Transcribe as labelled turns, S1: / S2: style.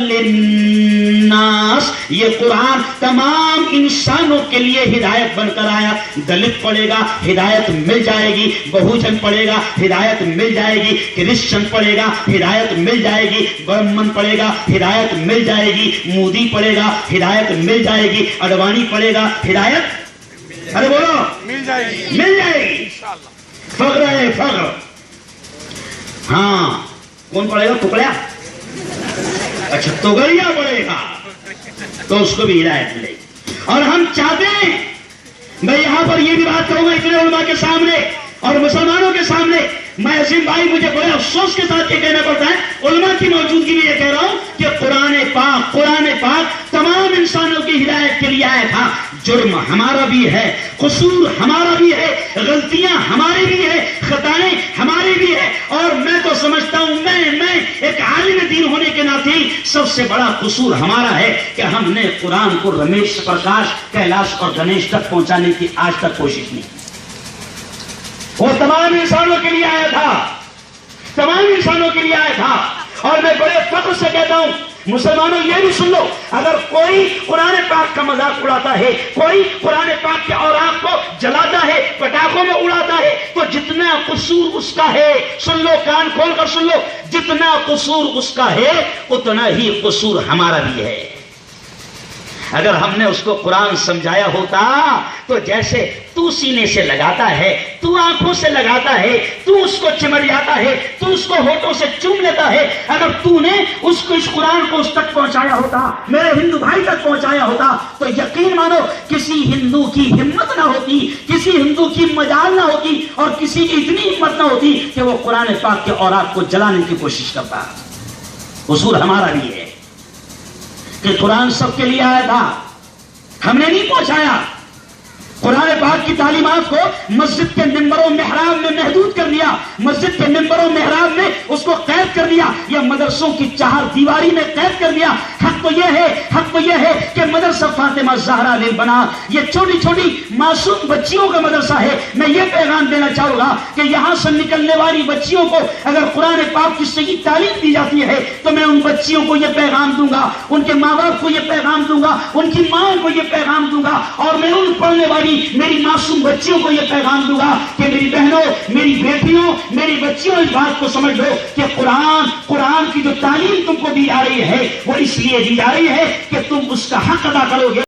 S1: للناس، یہ قرآن تمام انسانوں کے لیے ہدایت بن کر آیا۔ دلت پڑھے گا ہدایت مل جائے گی، بہوجن پڑھے گا ہدایت مل جائے گی، کرسچن پڑھے گا ہدایت مل جائے گی، برہمن پڑھے گا ہدایت مل جائے گی، مودی پڑھے گا ہدایت مل جائے گی، اڈوانی پڑھے گا ہدایت ارے بولو
S2: مل جائے گی،
S1: مل جائے گی۔ فخر ہے فخر۔ ہاں کون پڑھے گا؟ ٹکڑیا؟ اچھا توگڑیا پڑے گا تو اس کو بھی ہدایت ملے گی۔ اور ہم چاہتے ہیں، میں یہاں پر یہ بھی بات کہوں گا اتنے علماء کے سامنے اور مسلمانوں کے سامنے، میں عظیم بھائی مجھے بڑے افسوس کے ساتھ یہ کہنا پڑتا ہے، علماء کی موجودگی میں یہ کہہ رہا ہوں کہ قرآن پاک تمام انسانوں کی ہدایت کے لیے آیا تھا۔ جرم ہمارا بھی ہے، قصور ہمارا بھی ہے، غلطیاں ہماری بھی ہے، خطائیں ہماری بھی ہے، اور میں تو سمجھتا ہوں میں ایک عالم دین ہونے کے ناطے سب سے بڑا قصور ہمارا ہے کہ ہم نے قرآن کو رمیش پرکاش، کیلاش اور گنیش تک پہنچانے کی آج تک کوشش نہیں کی۔ وہ تمام انسانوں کے لیے آیا تھا، تمام انسانوں کے لیے آیا تھا، اور میں بڑے فخر سے کہتا ہوں مسلمانوں یہ بھی سن لو، اگر کوئی قرآن پاک کا مذاق اڑاتا ہے، کوئی قرآن پاک کے اوراق کو جلاتا ہے، پٹاخوں میں اڑاتا ہے، تو جتنا قصور اس کا ہے، سن لو کان کھول کر سن لو، جتنا قصور اس کا ہے اتنا ہی قصور ہمارا بھی ہے۔ اگر ہم نے اس کو قرآن سمجھایا ہوتا تو جیسے تو سینے سے لگاتا ہے، تو آنکھوں سے لگاتا ہے، تو اس کو چمٹ جاتا ہے، تو اس کو ہونٹوں سے چوم لیتا ہے، اگر تو نے اس قرآن کو اس تک پہنچایا ہوتا، میرے ہندو بھائی تک پہنچایا ہوتا، تو یقین مانو کسی ہندو کی ہمت نہ ہوتی، کسی ہندو کی مجال نہ ہوتی، اور کسی کی اتنی ہمت نہ ہوتی کہ وہ قرآن پاک کے اوراق کو جلانے کی کوشش کرتا۔ قصور ہمارا بھی ہے کہ قرآن سب کے لیے آیا تھا، ہم نے نہیں پہنچایا۔ قرآن پاک کی تعلیمات کو مسجد کے ممبر و محراب میں محدود کر دیا، مسجد کے ممبر و محراب میں اس کو قید کر دیا، یا مدرسوں کی چہار دیواری میں قید کر دیا۔ حق تو یہ ہے کہ مدرسہ فاطمہ زہرا لل بنات، یہ چھوٹی چھوٹی معصوم بچیوں کا مدرسہ ہے۔ میں یہ پیغام دینا چاہوں گا کہ یہاں سے نکلنے والی بچیوں کو اگر قرآن پاک کی صحیح تعلیم دی جاتی ہے تو میں ان بچیوں کو یہ پیغام دوں گا، ان کے ماں باپ کو یہ پیغام دوں گا، ان کی ماں کو یہ پیغام دوں گا، اور میں ان پڑھنے والی میری معصوم بچیوں کو یہ پیغام دوں گا کہ میری بہنوں، میری بیٹیوں، میری بچیوں، اس بات کو سمجھ لو کہ قرآن کی جو تعلیم تم کو دی جا رہی ہے وہ اس لیے دی جا رہی ہے کہ تم اس کا حق ادا کرو گے۔